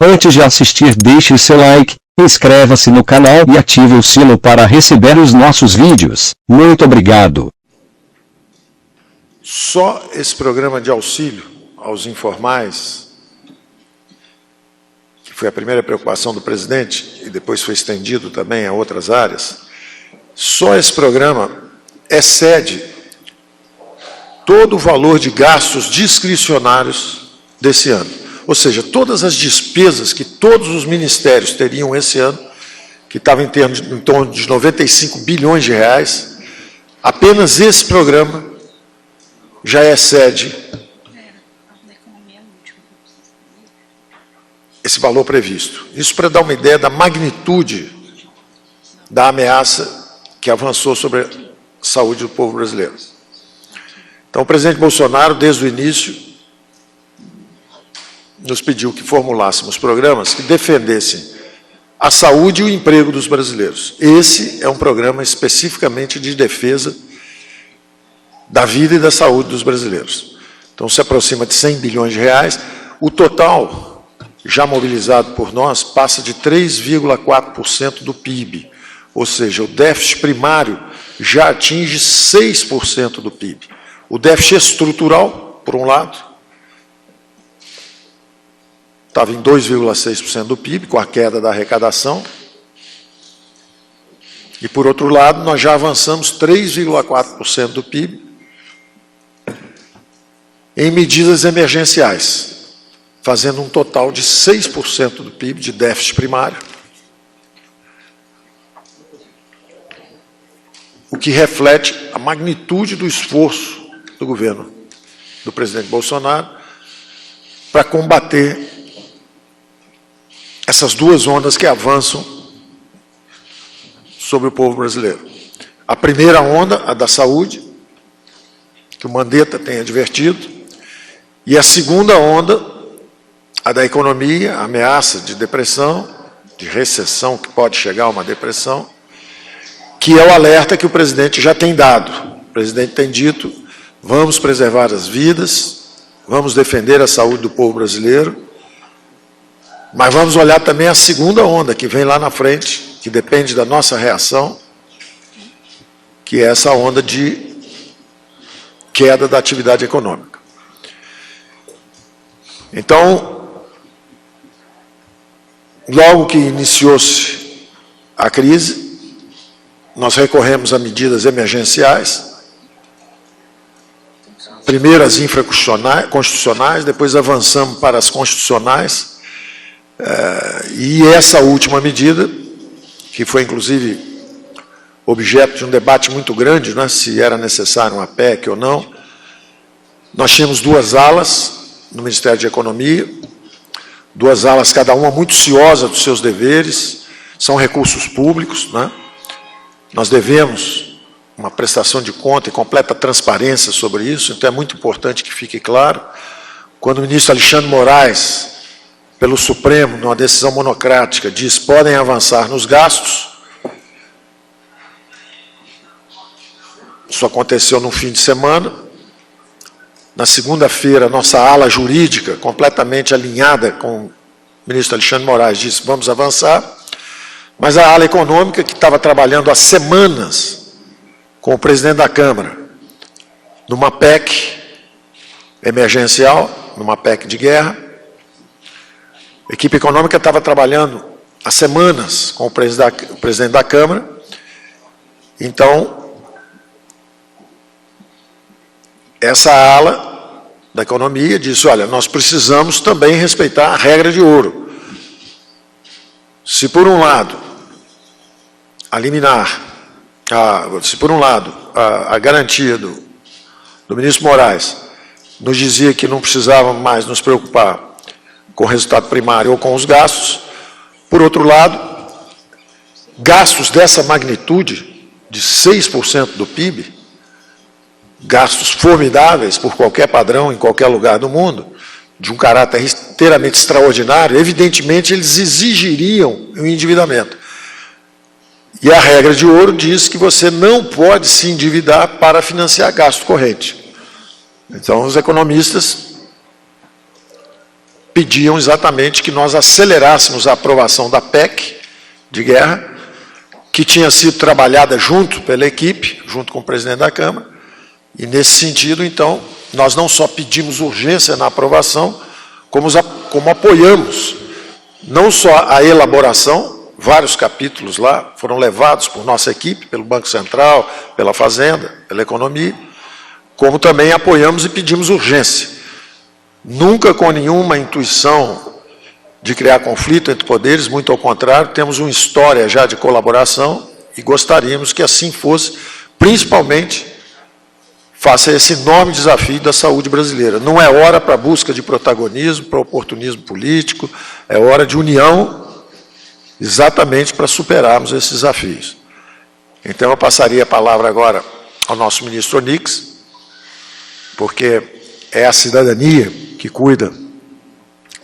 Antes de assistir, deixe o seu like, inscreva-se no canal e ative o sino para receber os nossos vídeos. Muito obrigado. Só esse programa de auxílio aos informais, que foi a primeira preocupação do presidente, e depois foi estendido também a outras áreas, só esse programa excede todo o valor de gastos discricionários desse ano. Ou seja, todas as despesas que todos os ministérios teriam esse ano, que estavam em torno de 95 bilhões de reais, apenas esse programa já excede esse valor previsto. Isso para dar uma ideia da magnitude da ameaça que avançou sobre a saúde do povo brasileiro. Então, o presidente Bolsonaro, desde o início, nos pediu que formulássemos programas que defendessem a saúde e o emprego dos brasileiros. Esse é um programa especificamente de defesa da vida e da saúde dos brasileiros. Então, se aproxima de 100 bilhões de reais. O total, já mobilizado por nós, passa de 3,4% do PIB. Ou seja, o déficit primário já atinge 6% do PIB. O déficit estrutural, por um lado, estava em 2,6% do PIB, com a queda da arrecadação. E, por outro lado, nós já avançamos 3,4% do PIB em medidas emergenciais, fazendo um total de 6% do PIB de déficit primário, o que reflete a magnitude do esforço do governo do presidente Bolsonaro para combater essas duas ondas que avançam sobre o povo brasileiro. A primeira onda, a da saúde, que o Mandetta tem advertido, e a segunda onda, a da economia, a ameaça de depressão, de recessão, que pode chegar a uma depressão, que é o alerta que o presidente já tem dado. O presidente tem dito: vamos preservar as vidas, vamos defender a saúde do povo brasileiro, mas vamos olhar também a segunda onda que vem lá na frente, que depende da nossa reação, que é essa onda de queda da atividade econômica. Então, logo que iniciou-se a crise, nós recorremos a medidas emergenciais, primeiro as infraconstitucionais, depois avançamos para as constitucionais, e essa última medida, que foi inclusive objeto de um debate muito grande, né, se era necessário uma PEC ou não, nós tínhamos duas alas no Ministério da Economia, duas alas, cada uma muito ciosa dos seus deveres, são recursos públicos, né? Nós devemos uma prestação de conta e completa transparência sobre isso, então é muito importante que fique claro. Quando o ministro Alexandre Moraes, pelo Supremo, numa decisão monocrática, diz que podem avançar nos gastos, isso aconteceu no fim de semana. Na segunda-feira, nossa ala jurídica, completamente alinhada com o ministro Alexandre Moraes, disse: vamos avançar. Mas a ala econômica, que estava trabalhando há semanas com o presidente da Câmara, numa PEC emergencial, numa PEC de guerra, a equipe econômica estava trabalhando há semanas com o presidente da Câmara. Então, essa ala da economia disse: olha, nós precisamos também respeitar a regra de ouro. Se por um lado a garantia do ministro Moraes nos dizia que não precisávamos mais nos preocupar com o resultado primário ou com os gastos, por outro lado, gastos dessa magnitude, de 6% do PIB, gastos formidáveis por qualquer padrão, em qualquer lugar do mundo, de um caráter inteiramente extraordinário, evidentemente eles exigiriam um endividamento. E a regra de ouro diz que você não pode se endividar para financiar gasto corrente. Então, os economistas pediam exatamente que nós acelerássemos a aprovação da PEC de guerra, que tinha sido trabalhada junto pela equipe, junto com o presidente da Câmara, e nesse sentido, então, nós não só pedimos urgência na aprovação, como apoiamos não só a elaboração, vários capítulos lá foram levados por nossa equipe, pelo Banco Central, pela Fazenda, pela Economia, como também apoiamos e pedimos urgência. Nunca com nenhuma intuição de criar conflito entre poderes, muito ao contrário, temos uma história já de colaboração e gostaríamos que assim fosse, principalmente face a esse enorme desafio da saúde brasileira. Não é hora para busca de protagonismo, para oportunismo político, é hora de união exatamente para superarmos esses desafios. Então, eu passaria a palavra agora ao nosso ministro Onyx, porque é a cidadania que cuida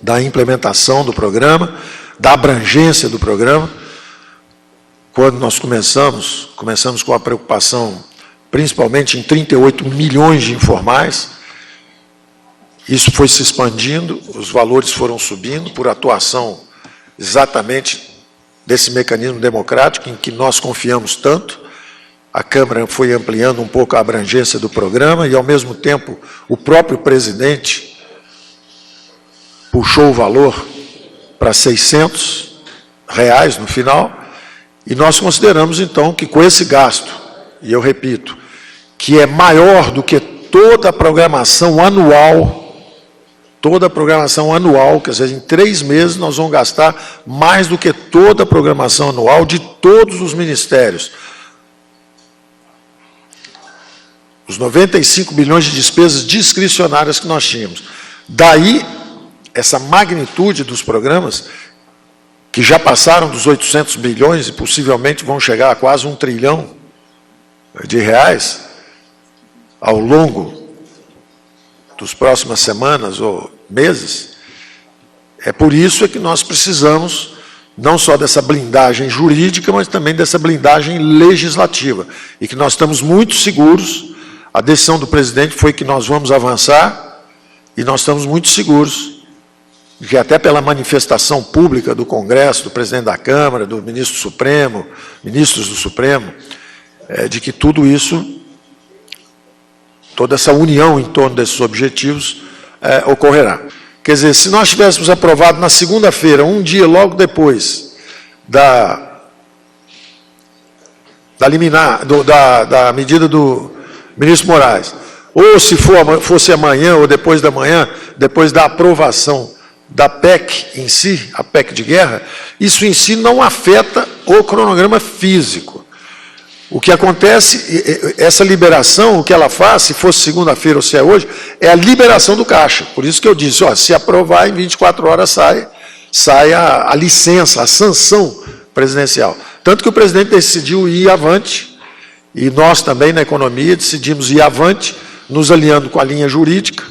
da implementação do programa, da abrangência do programa. Quando nós começamos com a preocupação, principalmente em 38 milhões de informais, isso foi se expandindo, os valores foram subindo por atuação exatamente desse mecanismo democrático em que nós confiamos tanto. A Câmara foi ampliando um pouco a abrangência do programa e, ao mesmo tempo, o próprio presidente puxou o valor para R$ 600 no final, e nós consideramos, então, que com esse gasto, e eu repito, que é maior do que toda a programação anual, quer dizer, em 3 meses nós vamos gastar mais do que toda a programação anual de todos os ministérios. Os 95 bilhões de despesas discricionárias que nós tínhamos. Daí, essa magnitude dos programas, que já passaram dos 800 bilhões e possivelmente vão chegar a quase R$1 trilhão ao longo das próximas semanas ou meses, é por isso que nós precisamos não só dessa blindagem jurídica, mas também dessa blindagem legislativa, e que nós estamos muito seguros, a decisão do presidente foi que nós vamos avançar, e nós estamos muito seguros que até pela manifestação pública do Congresso, do presidente da Câmara, do ministro Supremo, ministros do Supremo, de que tudo isso, toda essa união em torno desses objetivos ocorrerá. Quer dizer, se nós tivéssemos aprovado na segunda-feira, um dia logo depois da medida do ministro Moraes, ou se fosse amanhã ou depois da manhã, depois da aprovação da PEC em si, a PEC de guerra, isso em si não afeta o cronograma físico. O que acontece, essa liberação, o que ela faz, se fosse segunda-feira ou se é hoje, é a liberação do caixa. Por isso que eu disse, se aprovar, em 24 horas sai a licença, a sanção presidencial. Tanto que o presidente decidiu ir avante, e nós também na economia decidimos ir avante, nos alinhando com a linha jurídica,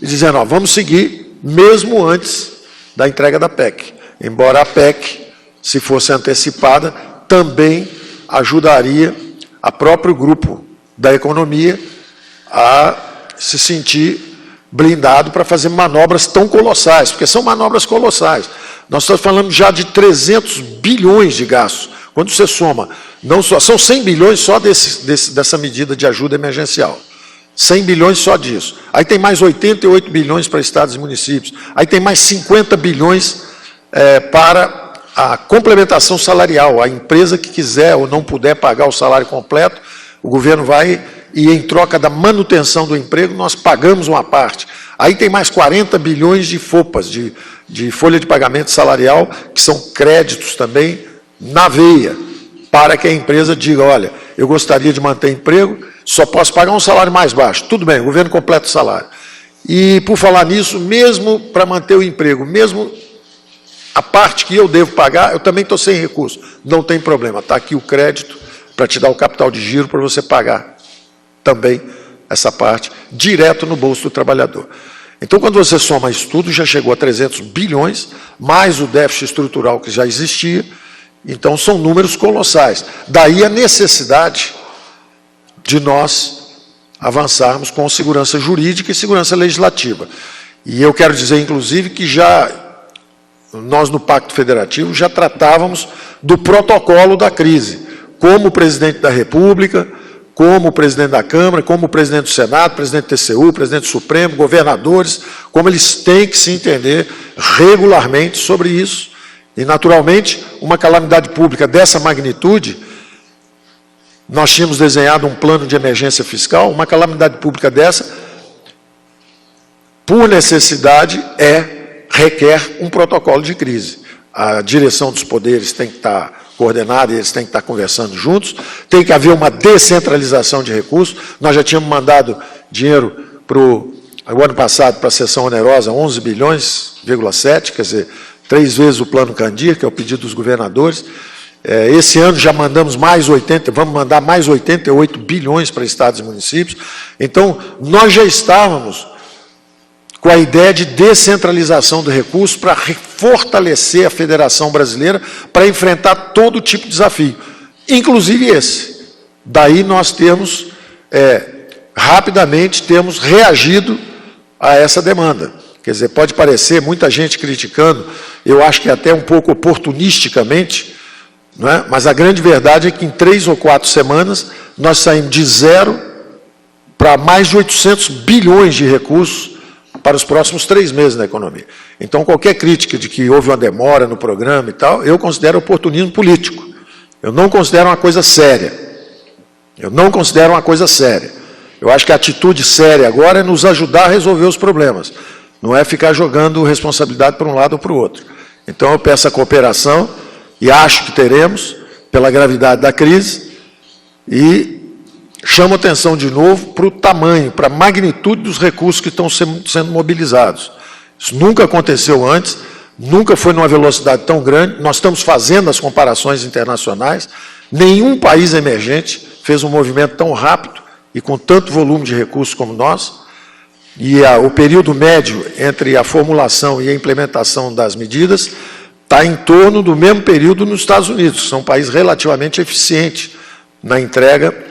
e dizendo, vamos seguir mesmo antes da entrega da PEC. Embora a PEC, se fosse antecipada, também ajudaria a próprio grupo da economia a se sentir blindado para fazer manobras tão colossais, porque são manobras colossais. Nós estamos falando já de 300 bilhões de gastos. Quando você soma, não só, são 100 bilhões só dessa medida de ajuda emergencial. 100 bilhões só disso. Aí tem mais 88 bilhões para estados e municípios. Aí tem mais 50 bilhões para a complementação salarial. A empresa que quiser ou não puder pagar o salário completo, o governo vai e, em troca da manutenção do emprego, nós pagamos uma parte. Aí tem mais 40 bilhões de FOPAs, de folha de pagamento salarial, que são créditos também na veia, para que a empresa diga, olha, eu gostaria de manter emprego, só posso pagar um salário mais baixo. Tudo bem, o governo completa o salário. E, por falar nisso, mesmo para manter o emprego, mesmo a parte que eu devo pagar, eu também estou sem recurso. Não tem problema, está aqui o crédito para te dar o capital de giro para você pagar também essa parte, direto no bolso do trabalhador. Então, quando você soma isso tudo, já chegou a 300 bilhões, mais o déficit estrutural que já existia, então são números colossais. Daí a necessidade de nós avançarmos com segurança jurídica e segurança legislativa. E eu quero dizer, inclusive, que nós no Pacto Federativo já tratávamos do protocolo da crise, como o presidente da República, como o presidente da Câmara, como o presidente do Senado, presidente do TCU, presidente do Supremo, governadores, como eles têm que se entender regularmente sobre isso. E, naturalmente, uma calamidade pública dessa magnitude, nós tínhamos desenhado um plano de emergência fiscal, uma calamidade pública dessa, por necessidade, requer um protocolo de crise. A direção dos poderes tem que estar coordenada, eles têm que estar conversando juntos, tem que haver uma descentralização de recursos. Nós já tínhamos mandado dinheiro o ano passado para a sessão onerosa, 11 bilhões,7, quer dizer, 3 vezes o plano Candir, que é o pedido dos governadores. Esse ano já mandamos vamos mandar mais 88 bilhões para estados e municípios. Então, nós já estávamos com a ideia de descentralização do recurso para fortalecer a Federação Brasileira para enfrentar todo tipo de desafio, inclusive esse. Daí nós rapidamente temos reagido a essa demanda. Quer dizer, pode parecer muita gente criticando, eu acho que até um pouco oportunisticamente, não é? Mas a grande verdade é que em 3 ou 4 semanas nós saímos de 0 para mais de 800 bilhões de recursos para os próximos 3 meses na economia. Então, qualquer crítica de que houve uma demora no programa e tal, eu considero oportunismo político. Eu não considero uma coisa séria. Eu não considero uma coisa séria. Eu acho que a atitude séria agora é nos ajudar a resolver os problemas. Não é ficar jogando responsabilidade para um lado ou para o outro. Então, eu peço a cooperação, e acho que teremos, pela gravidade da crise, e chamo atenção de novo para o tamanho, para a magnitude dos recursos que estão sendo mobilizados. Isso nunca aconteceu antes, nunca foi numa velocidade tão grande. Nós estamos fazendo as comparações internacionais. Nenhum país emergente fez um movimento tão rápido e com tanto volume de recursos como nós. E o período médio entre a formulação e a implementação das medidas está em torno do mesmo período nos Estados Unidos, que são um país relativamente eficiente na entrega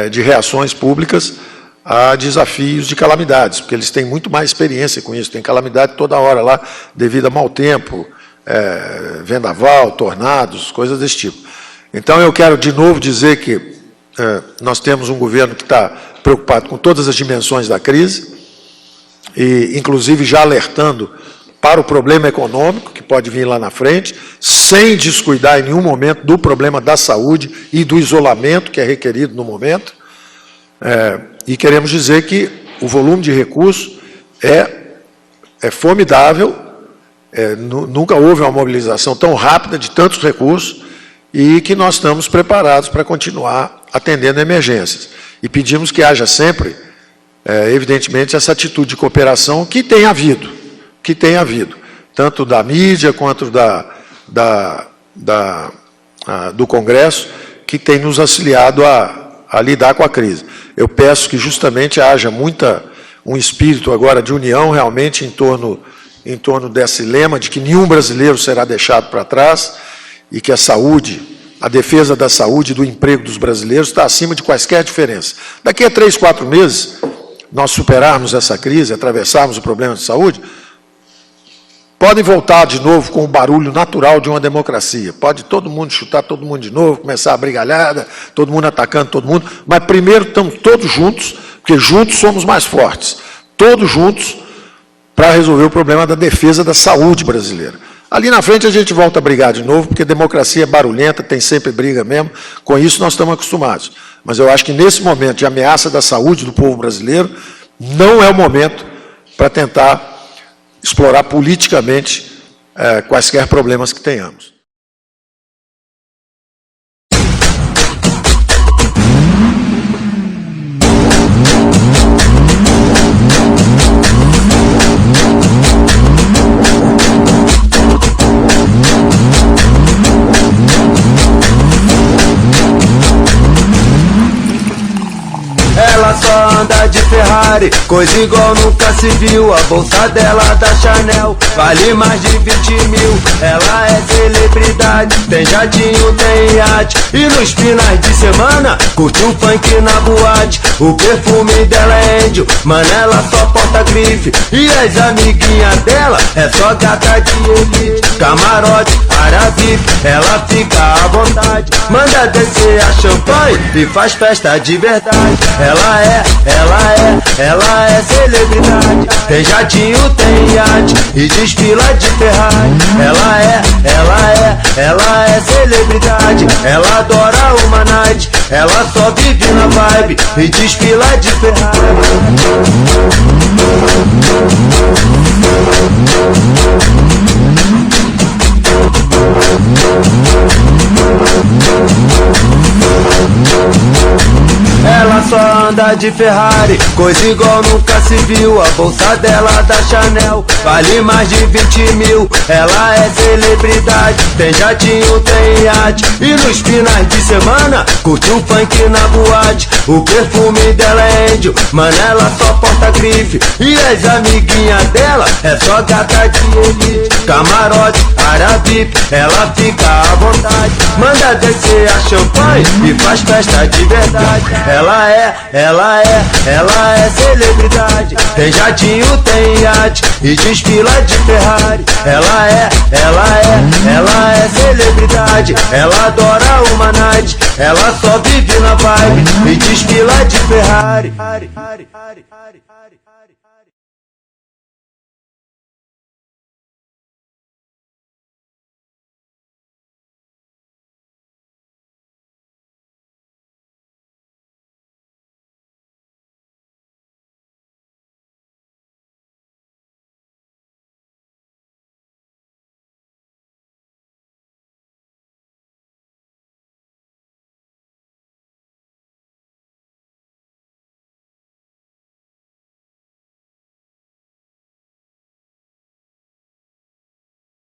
de reações públicas a desafios de calamidades, porque eles têm muito mais experiência com isso. Tem calamidade toda hora lá, devido a mau tempo, vendaval, tornados, coisas desse tipo. Então, eu quero de novo dizer que nós temos um governo que está preocupado com todas as dimensões da crise, e inclusive já alertando para o problema econômico, que pode vir lá na frente, sem descuidar em nenhum momento do problema da saúde e do isolamento que é requerido no momento. E queremos dizer que o volume de recursos é formidável, nunca houve uma mobilização tão rápida de tantos recursos, e que nós estamos preparados para continuar atendendo emergências. E pedimos que haja sempre, evidentemente, essa atitude de cooperação que tem havido, tanto da mídia quanto do Congresso, que tem nos auxiliado a lidar com a crise. Eu peço que justamente haja um espírito agora de união realmente em torno desse lema de que nenhum brasileiro será deixado para trás e que a defesa da saúde e do emprego dos brasileiros está acima de quaisquer diferença. Daqui a 3, 4 meses, nós superarmos essa crise, atravessarmos o problema de saúde, podem voltar de novo com o barulho natural de uma democracia. Pode todo mundo chutar todo mundo de novo, começar a brigalhada, todo mundo atacando todo mundo, mas primeiro estamos todos juntos, porque juntos somos mais fortes. Todos juntos para resolver o problema da defesa da saúde brasileira. Ali na frente a gente volta a brigar de novo, porque democracia é barulhenta, tem sempre briga mesmo, com isso nós estamos acostumados. Mas eu acho que nesse momento de ameaça da saúde do povo brasileiro, não é o momento para tentar explorar politicamente quaisquer problemas que tenhamos. Ela só anda de Ferrari. Ferrari, coisa igual nunca se viu. A bolsa dela da Chanel vale mais de 20 mil. Ela é celebridade, tem jatinho, tem iate, e nos finais de semana curte um funk na boate. O perfume dela é índio, mano, ela só porta grife, e as amiguinhas dela é só gata de elite. Camarote, área VIP, ela fica à vontade, manda descer a champanhe e faz festa de verdade. Ela é celebridade, tem jatinho, tem iate, e desfila de Ferrari. Ela é celebridade, ela adora uma night, ela só vive na vibe e desfila de Ferrari. Ela só anda de Ferrari, coisa igual nunca se viu. A bolsa dela da Chanel vale mais de 20 mil. Ela é celebridade, tem jatinho, tem iate, e nos finais de semana curte um funk na boate. O perfume dela é índio, mano, ela só porta grife, e as amiguinhas dela é só gata de elite. Camarote, área VIP, ela fica à vontade, manda descer a champanhe e faz festa de verdade. Ela é celebridade, tem jatinho, tem iate, e desfila de Ferrari. Ela é celebridade, ela adora uma night, ela só vive na vibe e desfila de Ferrari.